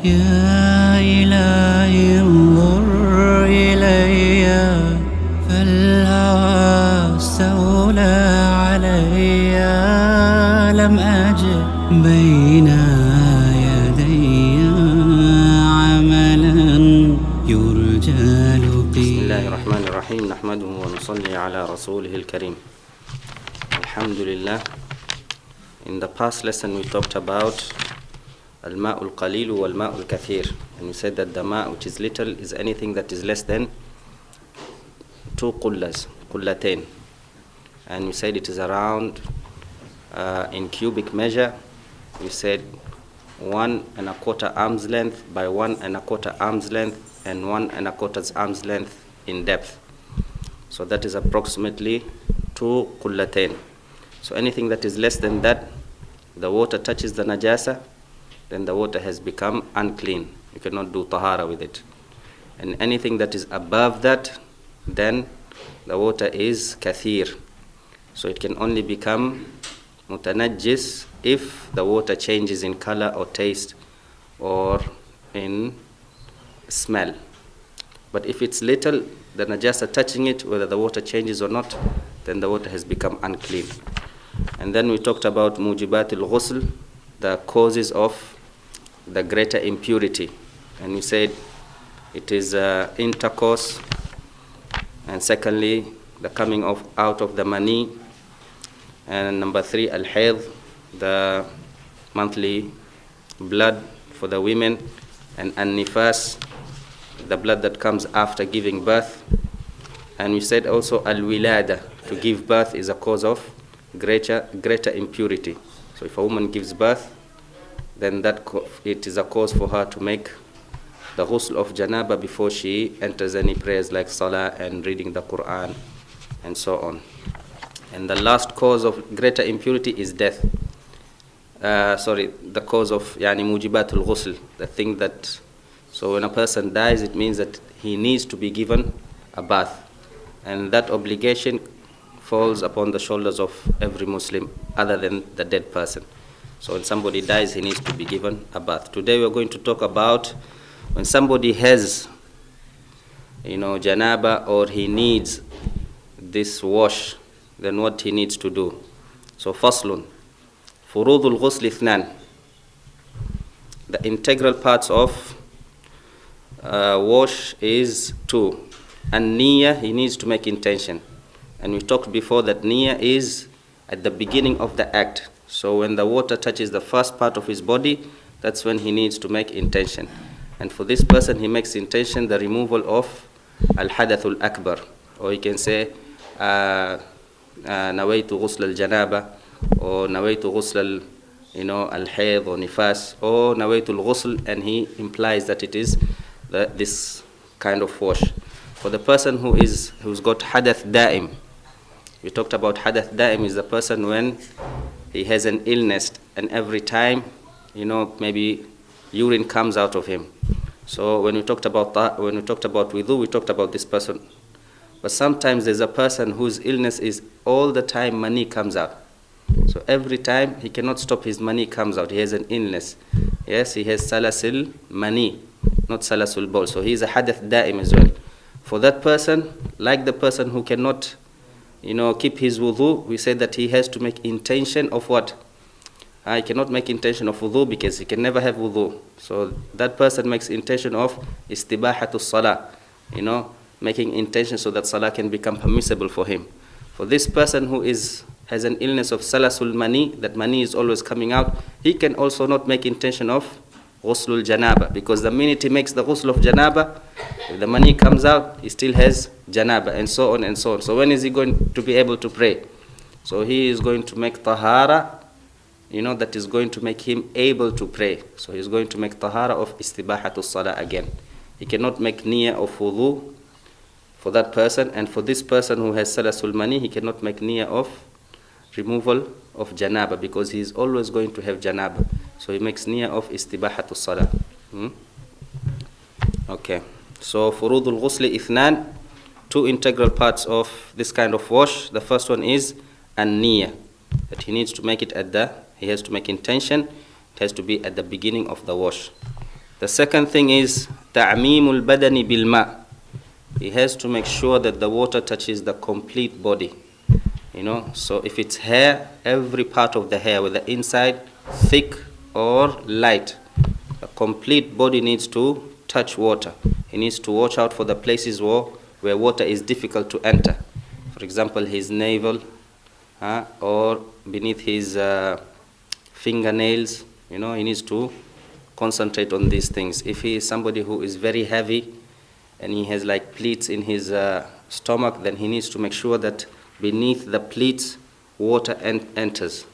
يا إلهي انظر إلي فالهوى استولى علي لم أجد بين يدي عملا يرجى بسم الله الرحمن الرحيم نحمده ونصلي على رسوله الكريم. Alhamdulillah. In the past lesson we talked about al-ma'ul qalilu wal-ma'ul kathir, and we said that the ma' which is little is anything that is less than 2 qullatain, and we said it is around in cubic measure. We said 1 1/4 arm's length by 1 1/4 arm's length and 1 1/4 arm's length in depth. So that is approximately 2 qullatain. So anything that is less than that, the water touches the najasa, then the water has become unclean. You cannot do tahara with it. And anything that is above that, then the water is kathir. So it can only become mutanajjis if the water changes in color or taste or in smell. But if it's little, the najasa touching it, whether the water changes or not, then the water has become unclean. And then we talked about mujibat al-Ghusl, the causes of the greater impurity. And we said it is intercourse, and secondly, the coming out of the mani, and number 3, al-hayd, the monthly blood for the women, and an-nifas, the blood that comes after giving birth. And we said also al-wilada, to give birth is a cause of greater impurity. So if a woman gives birth, then it is a cause for her to make the ghusl of janaba before she enters any prayers like salah and reading the Quran and so on. And the last cause of greater impurity is death. The cause of mujibatul ghusl, the thing that, so when a person dies, it means that he needs to be given a bath, and that obligation falls upon the shoulders of every Muslim other than the dead person. So when somebody dies, he needs to be given a bath. Today we are going to talk about when somebody has janaba, or he needs this wash, then what he needs to do. So faslun Furudh al-Ghusl ithnan, the integral parts of wash is 2. And niyyah, he needs to make intention. And we talked before that niyyah is at the beginning of the act. So when the water touches the first part of his body, that's when he needs to make intention. And for this person, he makes intention the removal of al-hadathul akbar, or you can say nawaitu ghusl al-janaba, or nawaitu ghusl al-hayd or nifas, or nawaitu al-ghusl, and he implies that it is this kind of wash. For the person who's got hadath da'im, we talked about hadath da'im is the person when he has an illness, and every time maybe urine comes out of him. So when we talked about wudu, we talked about this person. But sometimes there's a person whose illness is all the time mani comes out. So every time he cannot stop, his mani comes out. He has an illness. Yes, he has salasil mani, not salasul bawl. So he is a hadath da'im as well. For that person, like the person who cannot keep his wudu, we say that he has to make intention of what? He cannot make intention of wudu because he can never have wudu. So that person makes intention of istibahatus salah, making intention so that salah can become permissible for him. For this person who has an illness of salasul mani, that mani is always coming out, he can also not make intention of ghuslul janaba, because the minute he makes the ghusl of janaba, if the mani comes out, he still has janaba, and so on and so on. So when is he going to be able to pray? So he is going to make tahara, that is going to make him able to pray. So he is going to make tahara of istibahatus salah again. He cannot make niyyah of wudu for that person, and for this person who has salasul mani, he cannot make niyyah of removal of janaba, because he is always going to have janaba. So he makes niyyah of istibahatus salah. Okay. So furudul ghusli ithnan, 2 integral parts of this kind of wash. The first one is an-niyyah, that he needs to make it he has to make intention. It has to be at the beginning of the wash. The second thing is ta'mimul badani bil ma. He has to make sure that the water touches the complete body. So if it's hair, every part of the hair, whether inside, thick or light, the complete body needs to touch water. He needs to watch out for the places where water is difficult to enter. For example, his navel, or beneath his fingernails. He needs to concentrate on these things. If he is somebody who is very heavy and he has like pleats in his stomach, then he needs to make sure that beneath the pleats water enters,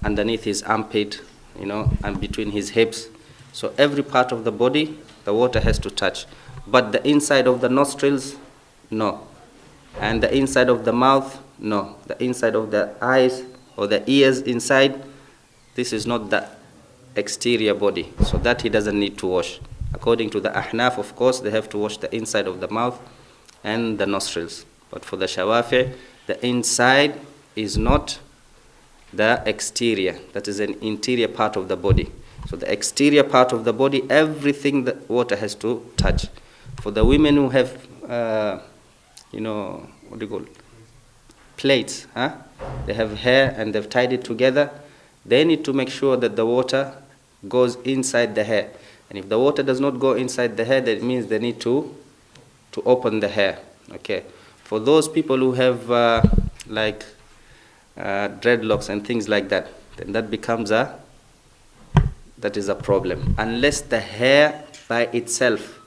underneath his armpit, and between his hips. So every part of the body the water has to touch, but the inside of the nostrils, no, and the inside of the mouth, no, the inside of the eyes or the ears inside, this is not the exterior body, so that he doesn't need to wash. According to the Ahnaf, of course, they have to wash the inside of the mouth and the nostrils. But for the Shawafi, the inside is not the exterior. That is an interior part of the body. So the exterior part of the body, everything the water has to touch. For the women who have, what do you call it? Plaits, they have hair and they've tied it together. They need to make sure that the water goes inside the hair. And if the water does not go inside the hair, that means they need to open the hair. Okay. For those people who have dreadlocks and things like that, then that is a problem. Unless the hair by itself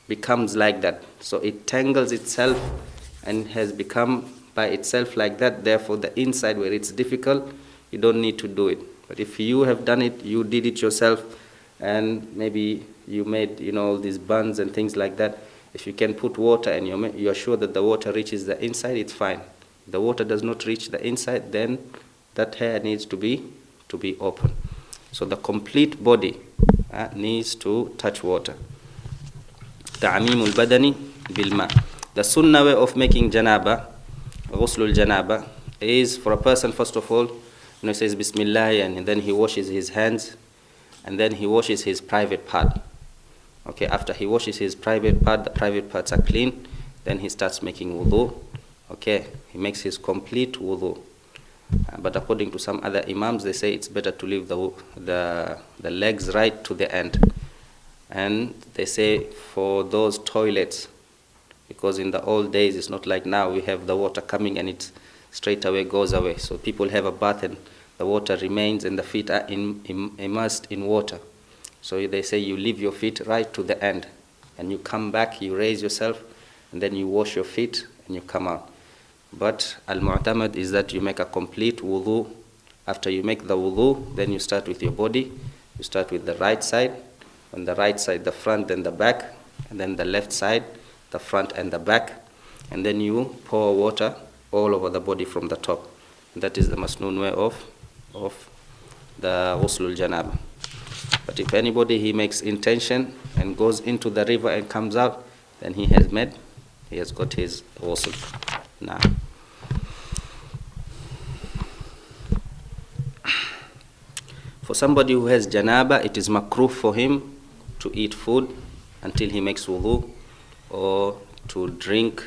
becomes like that, so it tangles itself and has become by itself like that, therefore the inside where it's difficult, you don't need to do it. But if you have done it, you did it yourself, and maybe you made all these buns and things like that, if you can put water and you're sure that the water reaches the inside, it's fine. If the water does not reach the inside, then that hair needs to be open. So the complete body needs to touch water. Ta'mimul badani bil ma. The sunnah way of making janaba, ghuslul janaba, is for a person, first of all, he says Bismillah, and then he washes his hands, and then he washes his private part. Okay, after he washes his private part, the private parts are clean, then he starts making wudu. Okay, he makes his complete wudu. But according to some other imams, they say it's better to leave the legs right to the end. And they say for those toilets, because in the old days it's not like now, we have the water coming and it straight away goes away. So people have a bath and the water remains and the feet are immersed in water. So they say you leave your feet right to the end and you come back, you raise yourself, and then you wash your feet and you come out. But al-mu'tamad is that you make a complete wudu. After you make the wudu, then you start with your body. You start with the right side. On the right side, the front, then the back, and then the left side, the front and the back. And then you pour water all over the body from the top. And that is the masnoon way of the ghuslul janaba. But if anybody, he makes intention and goes into the river and comes out, then he has got his ghusl. Now, for somebody who has janaba, it is makruh for him to eat food until he makes wudu, or to drink,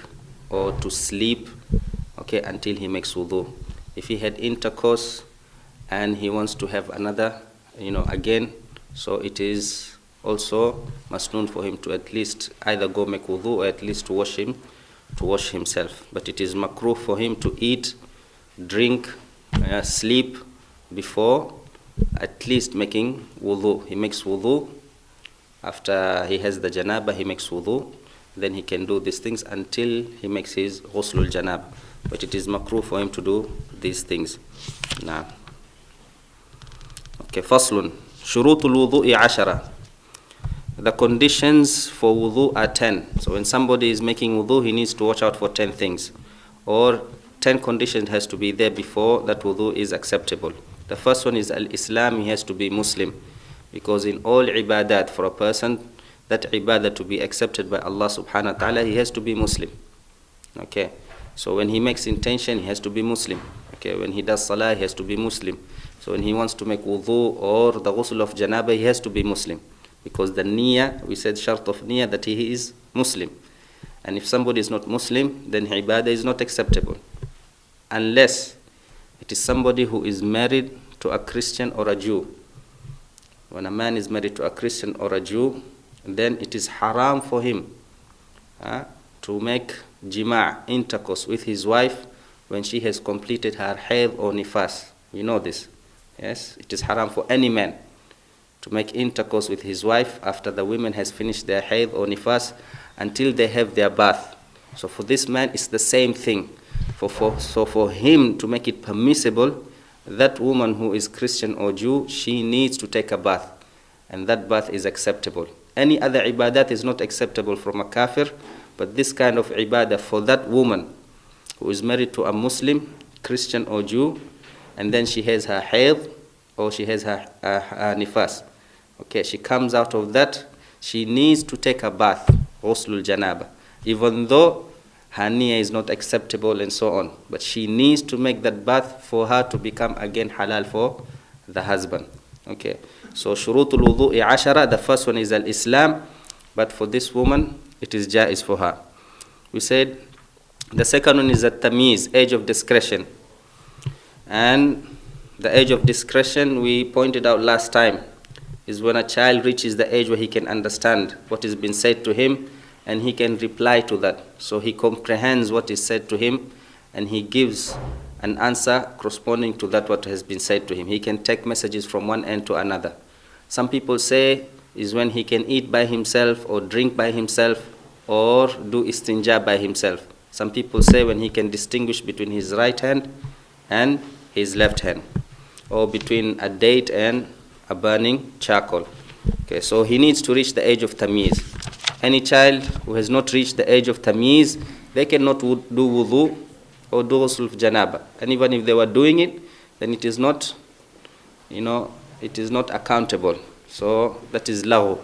or to sleep, until he makes wudu. If he had intercourse and he wants to have another, again, so it is also masnoon for him to at least either go make wudu or at least to wash himself. But it is makruh for him to eat, drink, sleep before at least making wudu. He makes wudu. After he has the janaba, he makes wudu. Then he can do these things until he makes his ghuslul janaba. But it is makruh for him to do these things. Now, faslun. Shurutul wudu'i 10. The conditions for wudu are 10. So when somebody is making wudu, he needs to watch out for 10 things. Or 10 conditions has to be there before that wudu is acceptable. The first one is al-Islam, he has to be Muslim. Because in all ibadat, for a person, that ibadah to be accepted by Allah subhanahu wa ta'ala, he has to be Muslim. Okay. So when he makes intention, he has to be Muslim. Okay. When he does salah, he has to be Muslim. So when he wants to make wudu or the ghusl of janaba, he has to be Muslim. Because the niyyah, we said shart of niyyah, that he is Muslim. And if somebody is not Muslim, then ibadah is not acceptable. Unless it is somebody who is married to a Christian or a Jew. When a man is married to a Christian or a Jew, then it is haram for him to make jima', intercourse with his wife when she has completed her hayd or nifas. You know this. Yes, it is haram for any man to make intercourse with his wife after the women has finished their hayd or nifas until they have their bath. So for this man, it's the same thing. So for him to make it permissible, that woman who is Christian or Jew, she needs to take a bath. And that bath is acceptable. Any other ibadat is not acceptable from a kafir, but this kind of ibadah for that woman who is married to a Muslim, Christian or Jew, and then she has her hayd or she has her nifas. Okay, she comes out of that, she needs to take a bath, ghuslul janaba, even though her niyyah is not acceptable and so on. But she needs to make that bath for her to become again halal for the husband. Okay, so shurutul wudu'i ashara, the first one is al-Islam, but for this woman, it is jaiz for her. We said the second one is at-tamyiz, age of discretion. And the age of discretion, we pointed out last time, is when a child reaches the age where he can understand what is being said to him and he can reply to that. So he comprehends what is said to him and he gives an answer corresponding to that what has been said to him. He can take messages from one end to another. Some people say is when he can eat by himself or drink by himself or do istinja by himself. Some people say when he can distinguish between his right hand and his left hand, or between a date and a burning charcoal. Okay, so he needs to reach the age of tamyiz. Any child who has not reached the age of tamyiz, they cannot do wudu or do ghusl of janaba. And even if they were doing it, then it is not, it is not accountable. So that is lahu.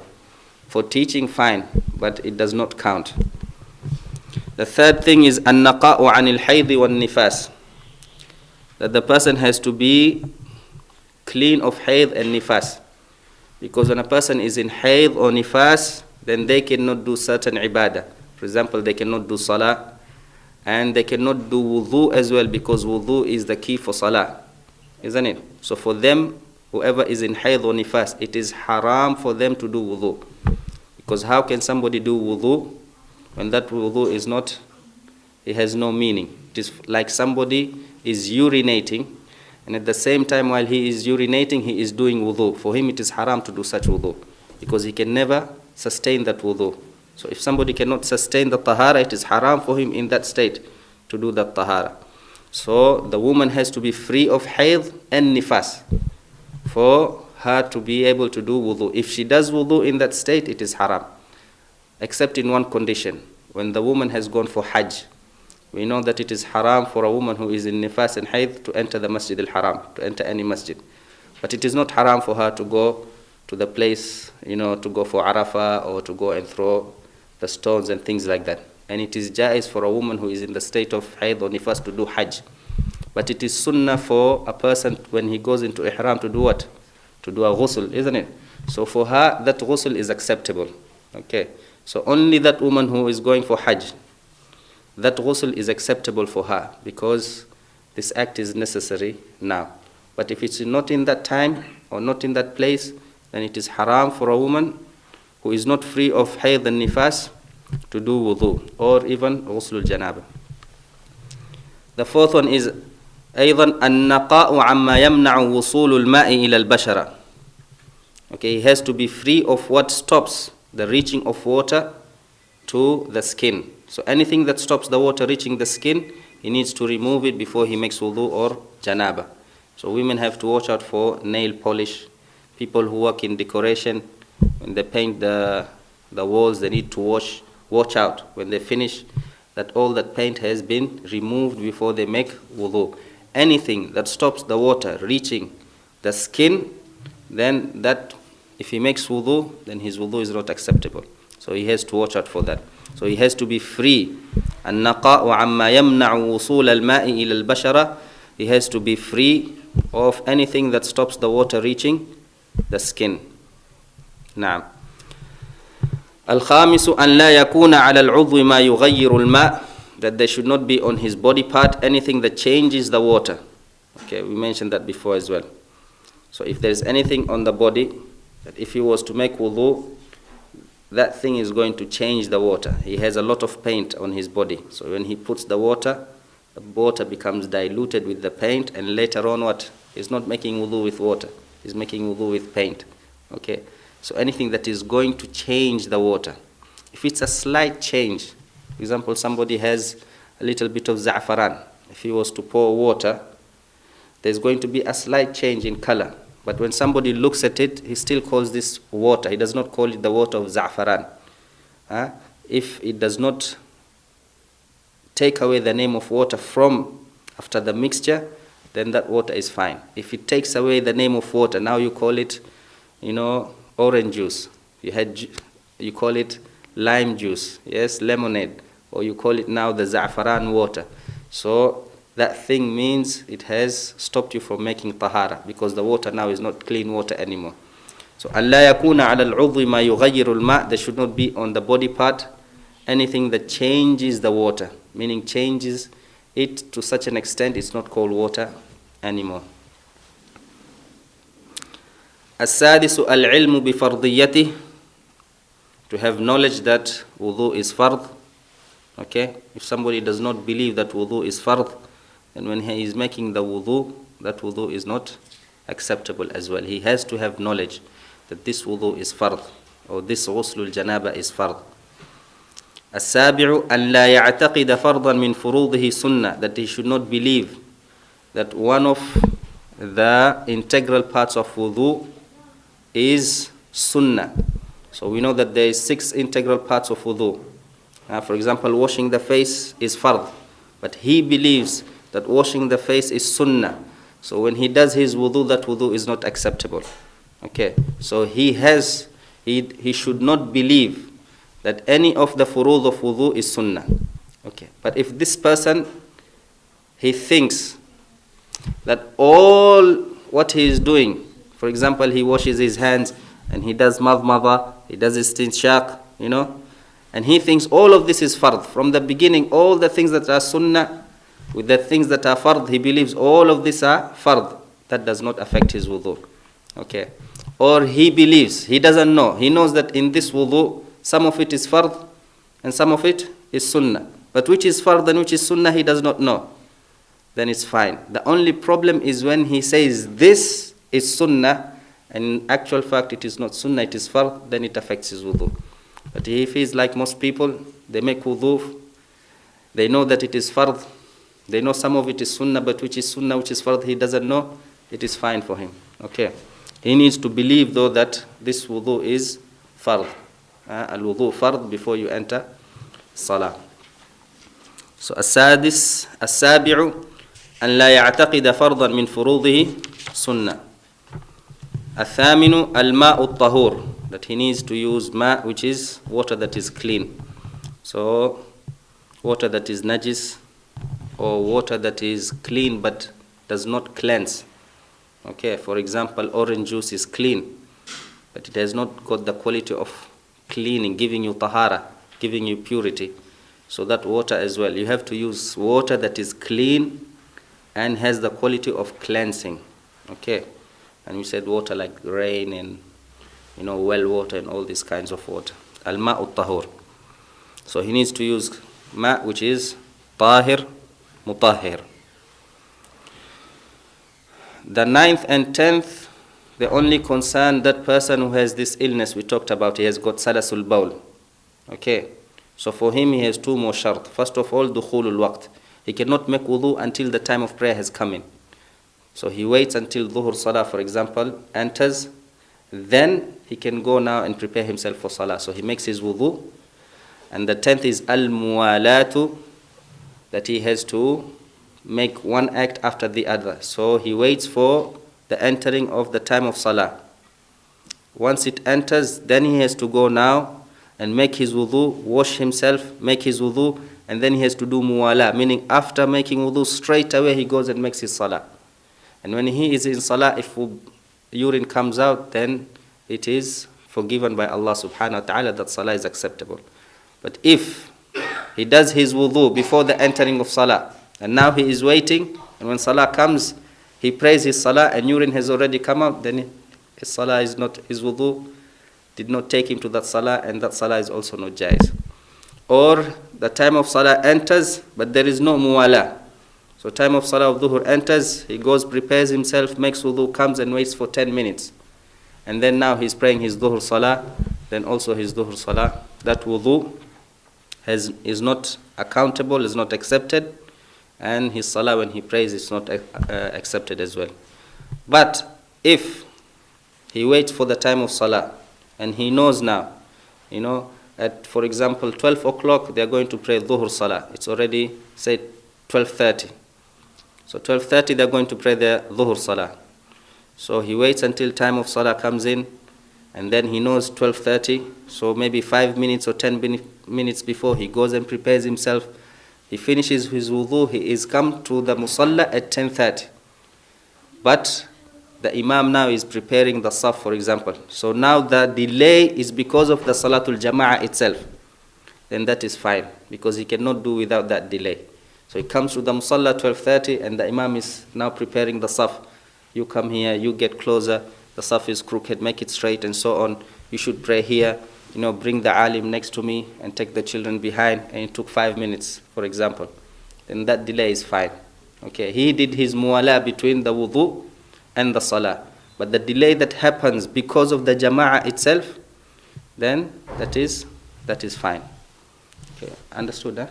For teaching, fine, but it does not count. The third thing is an-naqa'u anil hayd wal nifas. That the person has to be clean of hayd and nifas. Because when a person is in hayd or nifas, then they cannot do certain ibadah. For example, they cannot do salah, and they cannot do wudu as well, because wudu is the key for salah, isn't it? So for them, whoever is in hayd or nifas, it is haram for them to do wudu. Because how can somebody do wudu when that wudu is not, it has no meaning? It is like somebody is urinating, and at the same time while he is urinating, he is doing wudu. For him it is haram to do such wudu, because he can never sustain that wudu. So if somebody cannot sustain the tahara, it is haram for him in that state to do that tahara. So the woman has to be free of hayd and nifas for her to be able to do wudu. If she does wudu in that state, it is haram, except in one condition. When the woman has gone for hajj, we know that it is haram for a woman who is in nifas and hayd to enter the masjid al-haram, to enter any masjid. But it is not haram for her to go to the place, to go for Arafah or to go and throw the stones and things like that. And it is jaiz for a woman who is in the state of hayd or nifas to do hajj. But it is sunnah for a person when he goes into ihram to do what? To do a ghusl, isn't it? So for her, that ghusl is acceptable. Okay. So only that woman who is going for hajj, that ghusl is acceptable for her, because this act is necessary now. But if it's not in that time or not in that place, then it is haram for a woman who is not free of hayd and nifas to do wudu or even ghuslul janaba. The fourth one is أيضا النقاء عما يمنع وصول الماء إلى البشرة. Okay, he has to be free of what stops the reaching of water to the skin. So anything that stops the water reaching the skin, he needs to remove it before he makes wudu or janaba. So women have to watch out for nail polish. People who work in decoration, when they paint the walls, they need to watch out when they finish that all that paint has been removed before they make wudu. Anything that stops the water reaching the skin, then that, if he makes wudu, then his wudu is not acceptable. So he has to watch out for that. So he has to be free. النقاء عما يمنع وصول الماء إلى البشرة. He has to be free of anything that stops the water reaching the skin. Now, الخامس أن لا يكون على العضو ما يغير الماء, that there should not be on his body part anything that changes the water. Okay, we mentioned that before as well. So if there is anything on the body that if he was to make wudu, that thing is going to change the water. He has a lot of paint on his body. So when he puts the water becomes diluted with the paint, and later on what? He's not making wudu with water. He's making wudu with paint. Okay? So anything that is going to change the water. If it's a slight change, for example, somebody has a little bit of za'afaran. If he was to pour water, there's going to be a slight change in color. But when somebody looks at it, he still calls this water. He does not call it the water of za'afaran. If it does not take away the name of water from after the mixture, then that water is fine. If it takes away the name of water, now you call it, orange juice. You call it lime juice, yes, lemonade, or you call it now the za'afaran water. So that thing means it has stopped you from making tahara, because the water now is not clean water anymore. So أَلَّا يَكُونَ عَلَى الْعُضْوِ مَا يُغَيِّرُ الْمَاءِ, there should not be on the body part anything that changes the water, meaning changes it to such an extent it's not called water anymore. السادس العلم بفرضيته, to have knowledge that wudu is fard. Okay, if somebody does not believe that wudu is fard, then when he is making the wudu, that wudu is not acceptable as well. He has to have knowledge that this wudu is fard, or this ghusl al-janaba is fard. السابع أن لا يعتقد فرضا من فروضه سنة, that he should not believe that one of the integral parts of wudu is sunnah. So we know that there is 6 integral parts of wudu. For example, washing the face is fard, but he believes that washing the face is sunnah. So when he does his wudu, that wudu is not acceptable. Okay, so he should not believe that any of the furudh of wudu is sunnah. Okay, but if this person, he thinks that all what he is doing, for example, he washes his hands and he does madmada, he does istinshaq, and he thinks all of this is fard. From the beginning, all the things that are sunnah with the things that are fard, he believes all of these are fard. That does not affect his wudu. Okay, or he believes, he doesn't know, he knows that in this wudu, some of it is fard and some of it is sunnah. But which is fard and which is sunnah, he does not know. Then it's fine. The only problem is when he says this is sunnah, and in actual fact it is not sunnah, it is fard, then it affects his wudu. But if he is like most people, they make wudu, they know that it is fard, they know some of it is sunnah, but which is sunnah, which is fard, he doesn't know, it is fine for him. Okay. He needs to believe though that this wudu is fard. Al-wudu fard before you enter salah. So السابع أن لا يعتقد فرضا من فروضه سنة. الثامن الماء الطهور, that he needs to use ma, which is water that is clean. So water that is najis, or water that is clean but does not cleanse. Okay, for example, orange juice is clean, but it has not got the quality of cleaning, giving you tahara, giving you purity. So that water as well, you have to use water that is clean and has the quality of cleansing. Okay, and we said water like rain and well water and all these kinds of water. Al-ma'u tahur. So he needs to use ma, which is tahir, mutahhir. The 9th and 10th, they only concern that person who has this illness we talked about. He has got salasul bawl. Okay, so for him he has 2 more shart. First of all, dukhulul waqt. He cannot make wudu until the time of prayer has come in. So he waits until dhuhr salah, for example, enters. Then he can go now and prepare himself for salah. So he makes his wudu. And the 10th is al-muwalatu, that he has to make one act after the other. So he waits for the entering of the time of salah. Once it enters, then he has to go now and make his wudu, wash himself, make his wudu, and then he has to do muwala, meaning after making wudu, straight away he goes and makes his salah. And when he is in salah, if urine comes out, then it is forgiven by Allah subhanahu wa ta'ala, that salah is acceptable. But if he does his wudu before the entering of salah, and now he is waiting, and when salah comes, he prays his salah and urine has already come out, then his salah is not, his wudu did not take him to that salah, and that salah is also not jaiz. Or the time of salah enters, but there is no muwala. So time of salah of dhuhr enters, he goes, prepares himself, makes wudu, comes and waits for 10 minutes. And then now he's praying his dhuhr salah, then also his dhuhr salah, that wudu is not accountable, is not accepted, and his salah when he prays is not accepted as well. But if he waits for the time of salah, and he knows now, at, for example, 12 o'clock, they are going to pray dhuhr salah. It's already, say, 12:30. So 12:30, they're going to pray their dhuhr salah. So he waits until time of salah comes in, and then he knows 12:30. So maybe 5 minutes or 10 minutes before, he goes and prepares himself. He finishes his wudu. He is come to the musalla at 10:30. But the imam now is preparing the saf, for example. So now the delay is because of the salatul jama'ah itself. Then that is fine, because he cannot do without that delay. So he comes to the musalla 12:30, and the imam is now preparing the saf. You come here, you get closer, the saf is crooked, make it straight, and so on. You should pray here, bring the alim next to me and take the children behind, and it took 5 minutes, for example. Then that delay is fine. Okay, he did his muwala between the wudu and the salah. But the delay that happens because of the jama'ah itself, then that is fine. Okay, understood, huh?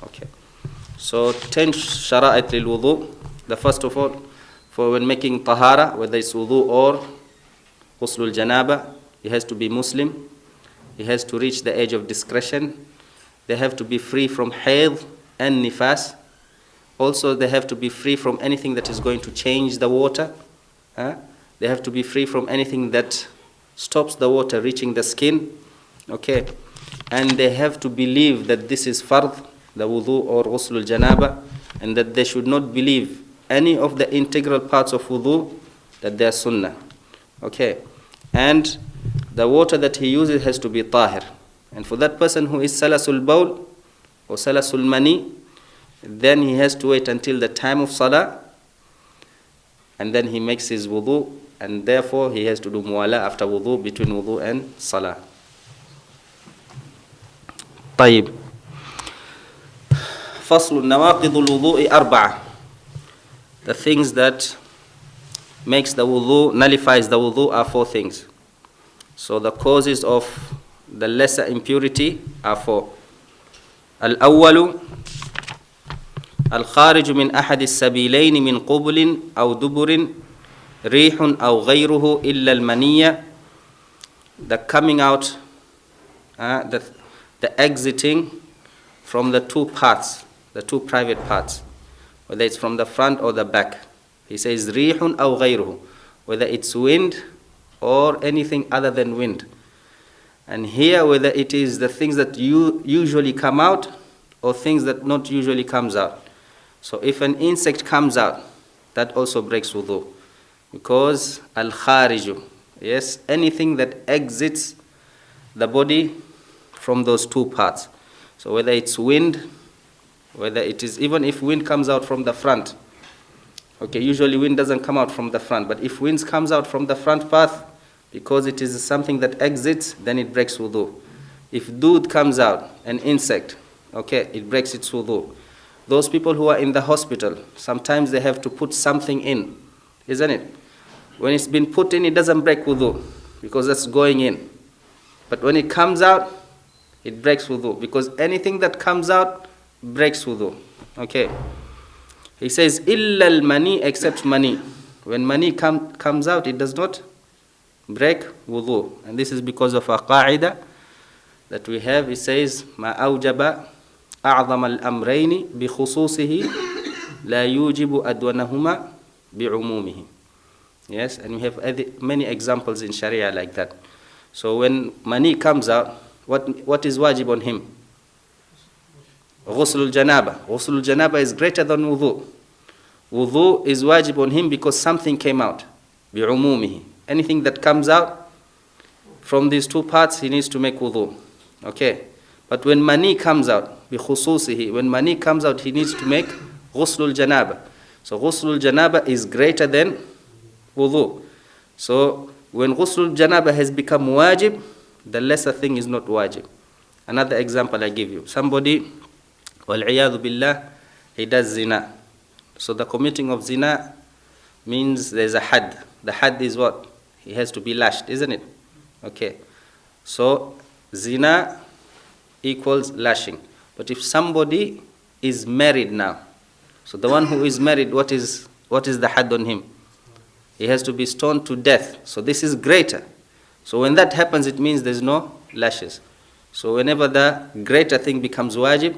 Okay. So 10 shara'it lil wudu. The first of all, for when making tahara, whether it's wudu or ghuslul janaba, he has to be Muslim. He has to reach the age of discretion. They have to be free from hayd and nifas. Also, they have to be free from anything that is going to change the water. They have to be free from anything that stops the water reaching the skin. Okay. And they have to believe that this is fard, the wudu or ghuslul janaba, and that they should not believe any of the integral parts of wudu that they are sunnah. Okay. And the water that he uses has to be tahir. And for that person who is salasul bawl or salasul mani, then he has to wait until the time of salah, and then he makes his wudu, and therefore he has to do muwala after wudu, between wudu and salah. طيب. فصل نواقض الوضوء أربعة. The things that makes the wudu, nullifies the wudu, are 4 things. So the causes of the lesser impurity are 4. الأول الخارج من أحد السبيلين من قبل أو دبر ريح أو غيره إلا المنية. The coming out, the exiting from the 2 parts, the 2 private parts, whether it's from the front or the back. He says ريح أو غيره, whether it's wind or anything other than wind. And here, whether it is the things that usually come out or things that not usually comes out. So if an insect comes out, that also breaks wudu. Because al-khariju, yes, anything that exits the body from those 2 parts. So whether it's wind, whether it is, even if wind comes out from the front. Okay, usually wind doesn't come out from the front, but if wind comes out from the front path, because it is something that exits, then it breaks wudu. If dood comes out, an insect, okay, it breaks its wudu. Those people who are in the hospital, sometimes they have to put something in, isn't it? When it's been put in, it doesn't break wudu, because that's going in. But when it comes out, it breaks wudu, because anything that comes out breaks wudu. Okay. He says, illa al-mani, except mani. When mani comes out, it does not break wudu. And this is because of a qaida that we have. It says, ma awjaba a'zama al-amrayni bi khususihi la yujibu adwanahuma bi umumihi. Yes, and we have many examples in Sharia like that. So when mani comes out, what is wajib on him? Ghusl al-janaba. Ghusl al-janaba is greater than wudu. Wudu is wajib on him because something came out. Bi'umumihi. Anything that comes out from these two parts, he needs to make wudu. Okay. But when mani comes out, بِخُصُوصِهِ, when mani comes out, he needs to make ghusl janaba. So ghusl janaba is greater than wudu. So when ghusl janaba has become wajib, the lesser thing is not wajib. Another example I give you. Somebody, wal-'iyadhu billah, he does zina. So the committing of zina means there's a had. The had is what? He has to be lashed, isn't it? Okay. So zina equals lashing. But if somebody is married now, so the one who is married, what is the had on him? He has to be stoned to death. So this is greater. So when that happens, it means there's no lashes. So whenever the greater thing becomes wajib,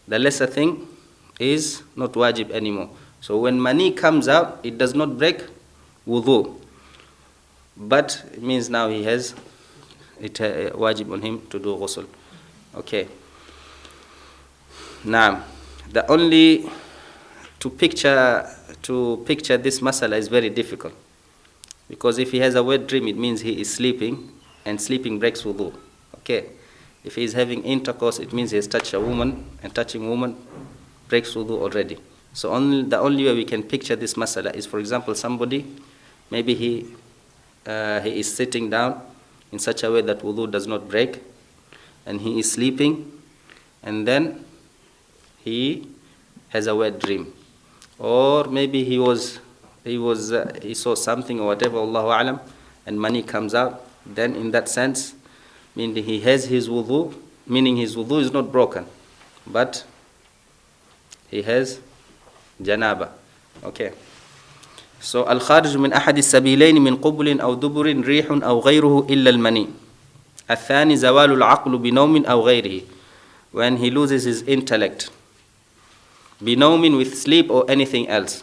the lesser thing is not wajib anymore. So when mani comes out, it does not break wudu. But it means now he has it wajib on him to do ghusl. Okay. Now, the only to picture this masala is very difficult. Because if he has a wet dream, it means he is sleeping, and sleeping breaks wudu. Okay. If he is having intercourse, it means he has touched a woman, and touching woman breaks wudu already. So the only way we can picture this masala is, for example, somebody, maybe he is sitting down in such a way that wudu does not break, and he is sleeping, and then he has a wet dream. Or maybe he saw something or whatever, Allahu A'lam, and mani comes out. Then in that sense, meaning he has his wudu, meaning his wudu is not broken, but he has janaba. Okay. So al-kharij min ahad as-sabilayn min qubulin aw duburin rihun aw ghayruhu illa al-mani. الثاني زوال العقل بنوم أو غيره, when he loses his intellect. بنوم, with sleep or anything else.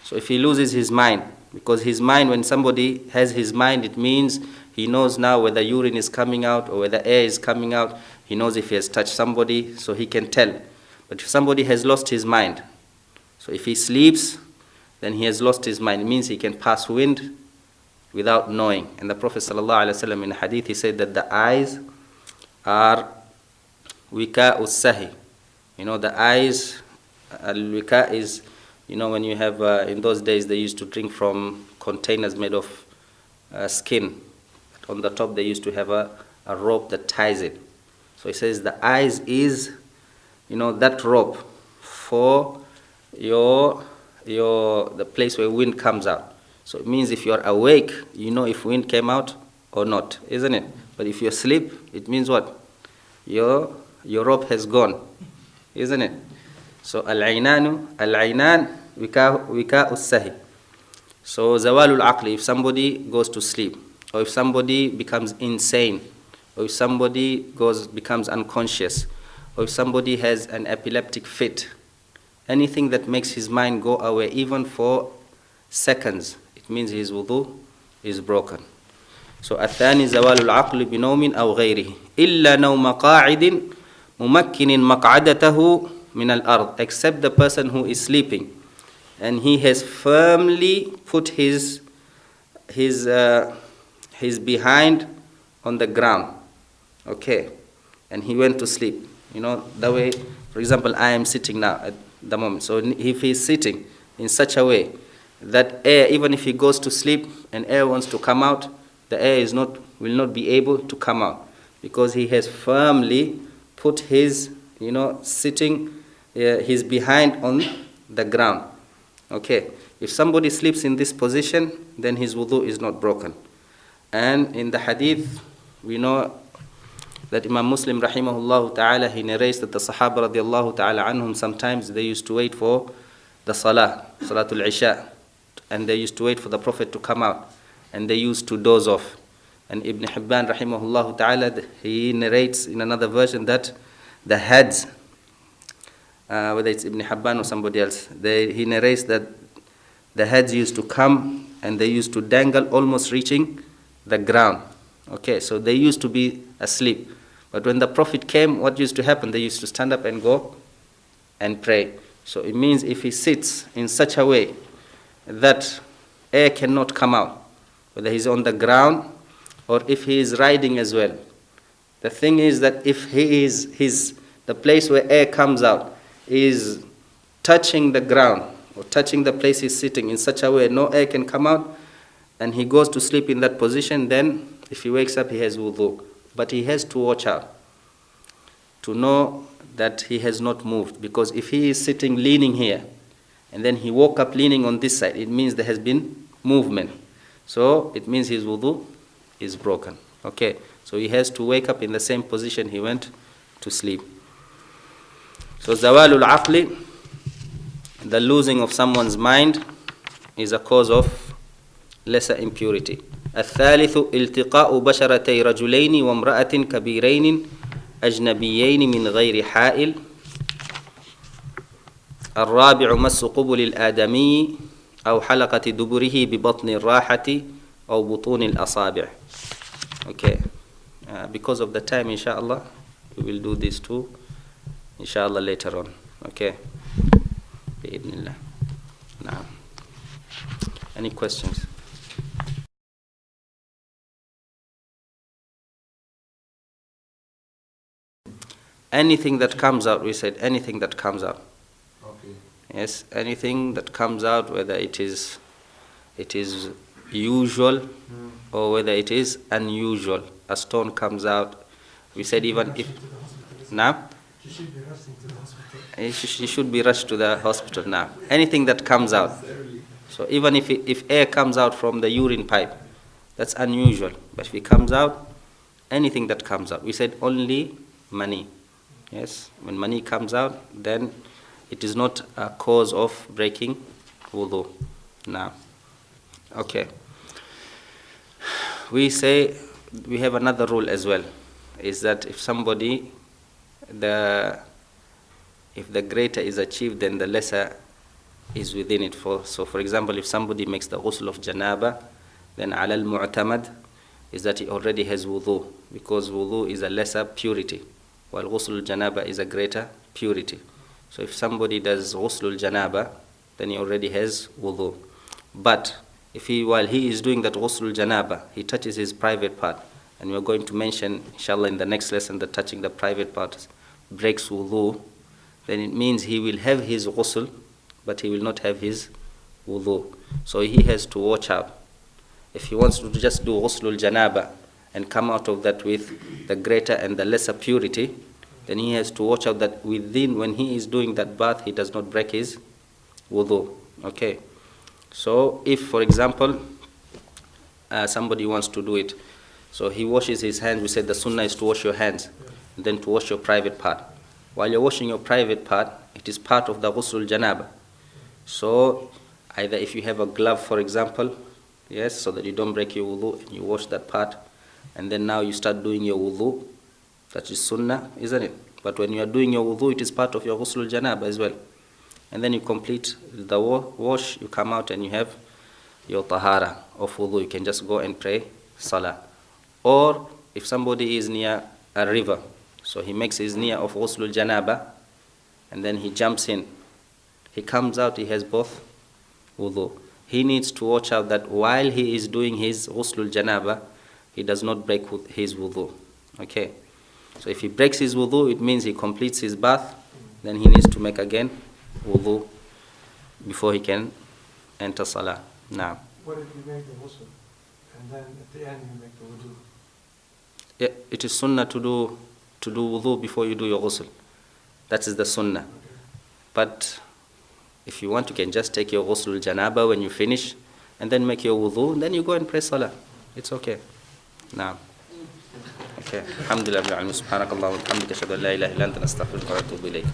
So if he loses his mind, because his mind, when somebody has his mind, it means he knows now whether urine is coming out or whether air is coming out. He knows if he has touched somebody, so he can tell. But if somebody has lost his mind, so if he sleeps, then he has lost his mind. It means he can pass wind without knowing. And the Prophet ﷺ in a hadith, he said that the eyes are wika'u sahi. You know, the eyes, al-wika is, you know, when you have, in those days they used to drink from containers made of skin. On the top they used to have a rope that ties it. So he says the eyes is, you know, that rope for the place where wind comes out. So it means if you are awake, you know if wind came out or not, isn't it? But if you're asleep, it means what? Your rope has gone, isn't it? So al-'aynan wika'u sahi. So zawalul aqli, if somebody goes to sleep, or if somebody becomes insane, or if somebody becomes unconscious, or if somebody has an epileptic fit, anything that makes his mind go away even for seconds, it means his wudu is broken. So الثاني زوال العقل بنوم أو غيره إلا نوم قاعد ممكن مقعدته من الأرض, except the person who is sleeping and he has firmly put his behind on the ground. Okay, and he went to sleep. You know, that way, for example, I am sitting now at the moment. So if he is sitting in such a way that air, even if he goes to sleep and air wants to come out, the air will not be able to come out, because he has firmly put his, sitting, his behind on the ground. Okay, if somebody sleeps in this position, then his wudu is not broken. And in the hadith, we know that Imam Muslim rahimahullah ta'ala, he narrates that the Sahaba radiallahu ta'ala anhum, sometimes they used to wait for the Salatul Isha, and they used to wait for the Prophet to come out, and they used to doze off. And Ibn Hibban rahimahullah ta'ala, he narrates in another version that the heads, whether it's Ibn Hibban or somebody else, he narrates that the heads used to come and they used to dangle almost reaching the ground. Okay, so they used to be asleep. But when the Prophet came, what used to happen? They used to stand up and go and pray. So it means if he sits in such a way that air cannot come out, whether he's on the ground or if he is riding as well. The thing is that if the place where air comes out is touching the ground or touching the place he's sitting in such a way no air can come out, and he goes to sleep in that position, then if he wakes up he has wudu. But he has to watch out to know that he has not moved, because if he is sitting leaning here and then he woke up leaning on this side, it means there has been movement. So it means his wudu is broken. Okay, so he has to wake up in the same position he went to sleep. So zawalul aqli, the losing of someone's mind, is a cause of lesser impurity. الثالث التقاء بشرتي رجلين وامرأة كبيرين أجنبيين من غير حائل. الرابع مس قبل الآدمي أو حلقة دبره ببطن الراحة أو بطون الأصابع. Okay, because of the time, inshallah, we will do this too, inshallah, later on. Okay, بإذن الله. Now, any questions? Anything that comes out, we said anything that comes out. Okay. Yes, anything that comes out, whether it is usual or whether it is unusual. A stone comes out. We said even if now she should be rushed to the hospital now. Anything that comes out. So even if air comes out from the urine pipe, that's unusual. But if it comes out, anything that comes out, we said only mani. Yes, when mani comes out, then it is not a cause of breaking wudu. Now, okay. We say we have another rule as well, is that if somebody, if the greater is achieved, then the lesser is within it. So for example, if somebody makes the ghusl of janaba, then ala al-mu'tamad is that he already has wudu, because wudu is a lesser purity, while ghusl al-janaba is a greater purity. So if somebody does ghusl al-janaba, then he already has wudu. But if while he is doing that ghusl al-janaba, he touches his private part, and we are going to mention, inshallah, in the next lesson, that touching the private part breaks wudu, then it means he will have his ghusl, but he will not have his wudu. So he has to watch out. If he wants to just do ghusl al-janaba and come out of that with the greater and the lesser purity, then he has to watch out that within, when he is doing that bath, he does not break his wudu. Okay. So if, for example, somebody wants to do it, so he washes his hands. We said the sunnah is to wash your hands, and then to wash your private part. While you're washing your private part, it is part of the ghusl janaba. So either if you have a glove, for example, yes, so that you don't break your wudu, and you wash that part, and then now you start doing your wudu, that is sunnah, isn't it? But when you are doing your wudu, it is part of your ghusl janaba as well. And then you complete the wash, you come out and you have your tahara of wudu. You can just go and pray salah. Or if somebody is near a river, so he makes his niyyah of ghusl janaba, and then he jumps in. He comes out, he has both wudu. He needs to watch out that while he is doing his ghusl janaba, he does not break his wudu. Okay. So if he breaks his wudu, it means he completes his bath, then he needs to make again wudu before he can enter salah. Now, what if you make the ghusl and then at the end you make the wudu? yeah, it is sunnah to do wudu before you do your ghusl. That is the sunnah. Okay. But if you want, you can just take your ghusl janaba when you finish and then make your wudu, and then you go and pray salah. It's okay. Now. Okay. Alhamdulillah. Subhanakallah wa bihamdika ashhadu an la ilaha illa anta astaghfiruka wa atubu ilayk.